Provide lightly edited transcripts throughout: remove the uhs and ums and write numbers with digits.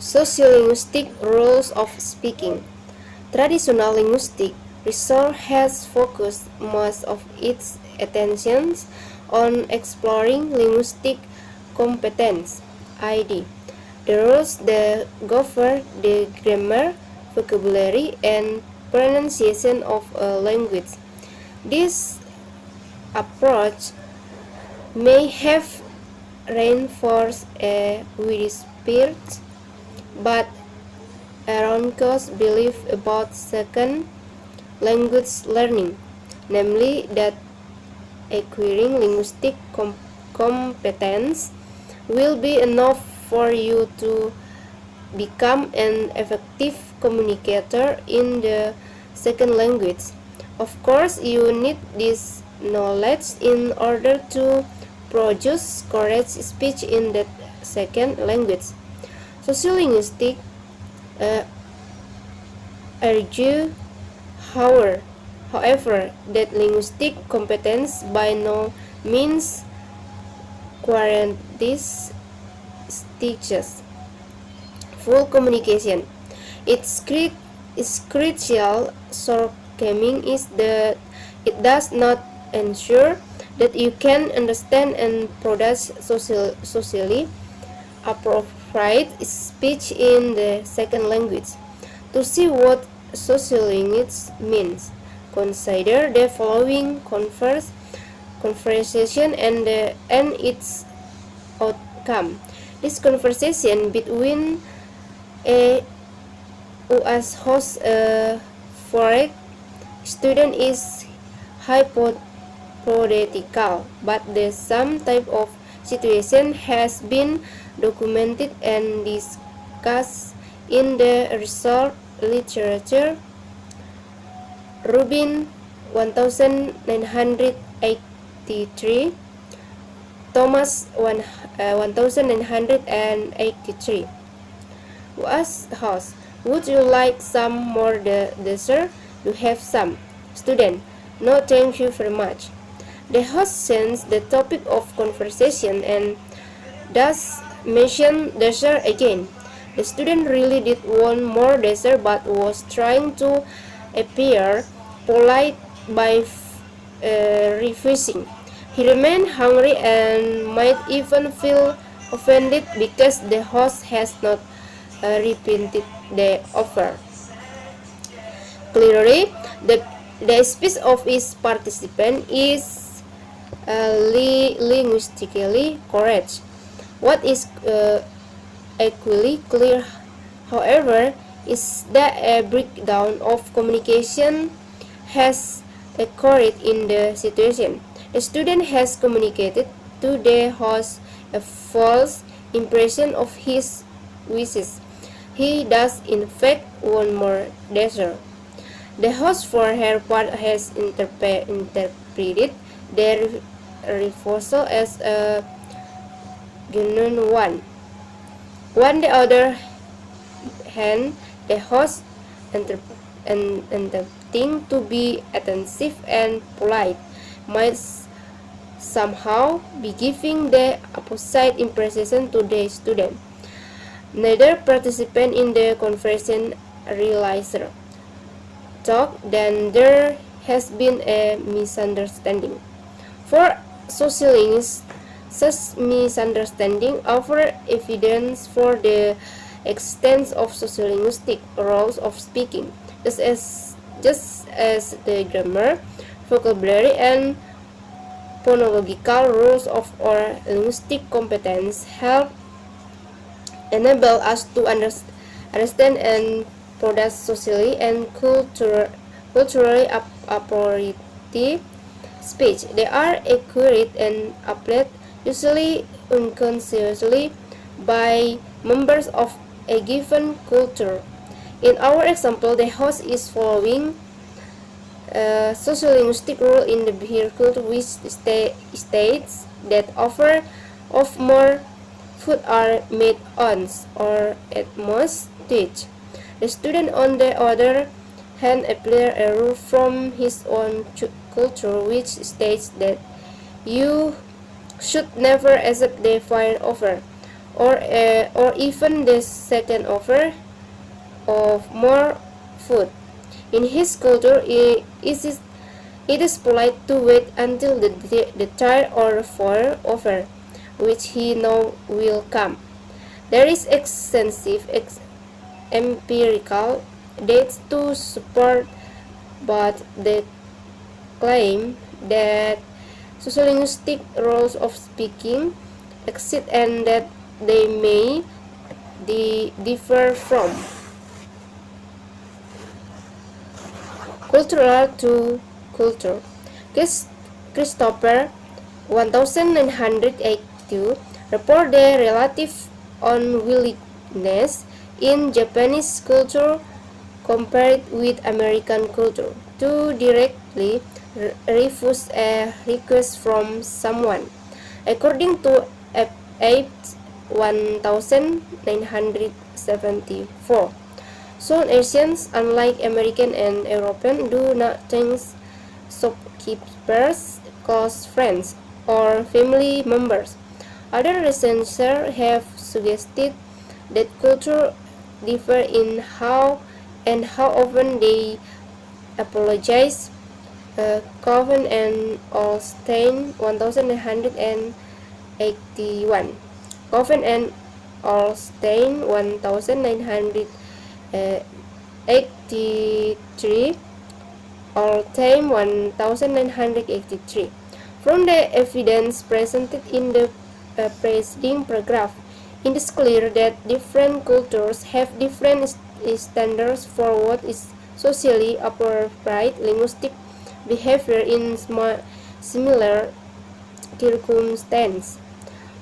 Sociolinguistic rules of speaking. Traditional linguistic research has focused most of its attention on exploring linguistic competence (ID), the rules that govern the grammar, vocabulary, and pronunciation of a language. This approach may have reinforced a wide spirit, but Aronco's belief about second language learning, namely that acquiring linguistic competence will be enough for you to become an effective communicator in the second language. Of course, you need this knowledge in order to produce correct speech in that second language. Sociolinguistics argue, however, that linguistic competence by no means guarantees teachers full communication. Its crucial shortcoming is that it does not ensure that you can understand and produce socially appropriate speech in the second language. To see what sociolinguistics means, consider the following conversation and its outcome. This conversation between a US host foreign student is hypothetical, but the same type of situation has been documented and discussed in the research literature. Rubin 1983, Thomas 1983. Was host, would you like some more dessert? You have some. Student, no thank you very much. The host changed the topic of conversation and thus mentioned dessert again. The student really did want more dessert but was trying to appear polite by refusing. He remained hungry and might even feel offended because the host has not repeated the offer. Clearly, the speech of each participant is linguistically correct. What is equally clear, however, is that a breakdown of communication has occurred in the situation. The student has communicated to the host a false impression of his wishes. He does in fact want more dessert. The host for her part has interpreted the refusal as a genuine one. On the other hand, the host attempting to be attentive and polite might somehow be giving the opposite impression to the student. Neither participant in the conversation realized that there has been a misunderstanding. For sociolinguists, such misunderstanding offer evidence for the extent of sociolinguistic rules of speaking, just as the grammar, vocabulary, and phonological rules of our linguistic competence help enable us to understand and produce socially and culturally appropriate speech. They are accurate and applied usually unconsciously by members of a given culture. In our example, the host is following a sociolinguistic rule in the behavior culture which states that offer of more food are made once or at most each. The student, on the other hand, applies a rule from his own culture which states that you should never accept the fine offer. or even the second offer of more food. In his culture, it is polite to wait until the third or fourth offer, which he knows will come. There is extensive empirical data to support both the claim that sociolinguistic roles of speaking exist and that they may differ from cultural to culture. Christopher 1982 report the relative unwillingness in Japanese culture compared with American culture to directly refuse a request from someone. According to Abt 1974, South Asians, unlike American and European, do not think shopkeepers close friends or family members. Other researchers have suggested that culture differ in how and how often they apologize. Coven and Olstein 1981. Coven and Olstein 1983 or time 1983. From the evidence presented in the preceding paragraph, it is clear that different cultures have different standards for what is socially appropriate linguistic behavior in similar circumstances.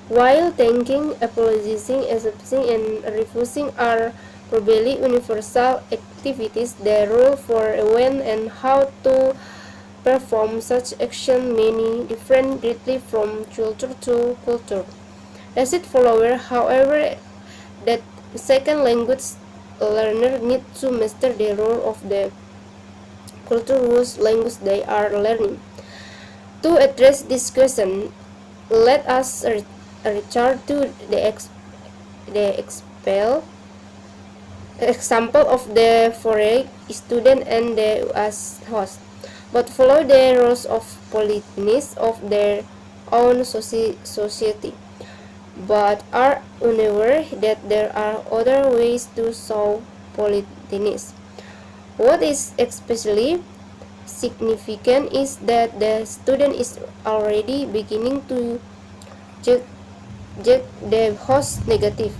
While thanking, apologizing, accepting, and refusing are probably universal activities, the rule for when and how to perform such action may differ greatly from culture to culture. Does it follow, however, that second language learner need to master the role of the culture whose language they are learning? To address this question, let us return to the example of the foreign student and the US host. Both follow the rules of politeness of their own society, but are unaware that there are other ways to show politeness. What is especially significant is that the student is already beginning to judge the host negative.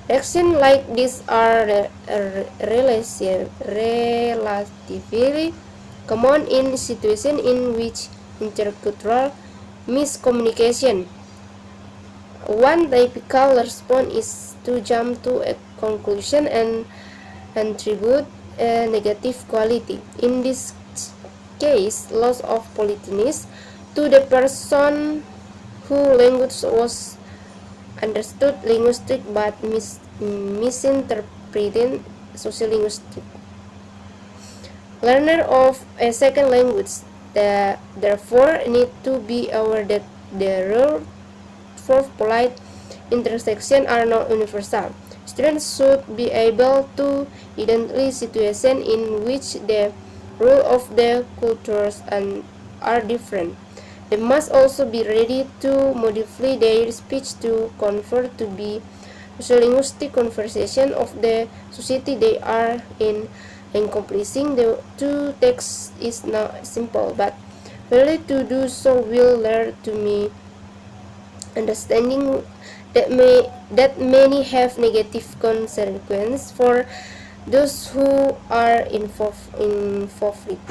Actions like this are relatively common in situations in which intercultural miscommunication. One typical response is to jump to a conclusion and attribute a negative quality. In this case, loss of politeness to the person whose language was understood linguistic but misinterpreted sociolinguistic. Learner of a second language therefore need to be aware that the rules for polite interaction are not universal. Students should be able to identify situations in which the rules of the cultures are different. They must also be ready to modify their speech to convert to be sociolinguistic conversation of the society they are in. Accomplishing the two texts is not simple, but failure to do so will lead to me understanding that many have negative consequences for those who are involved with it.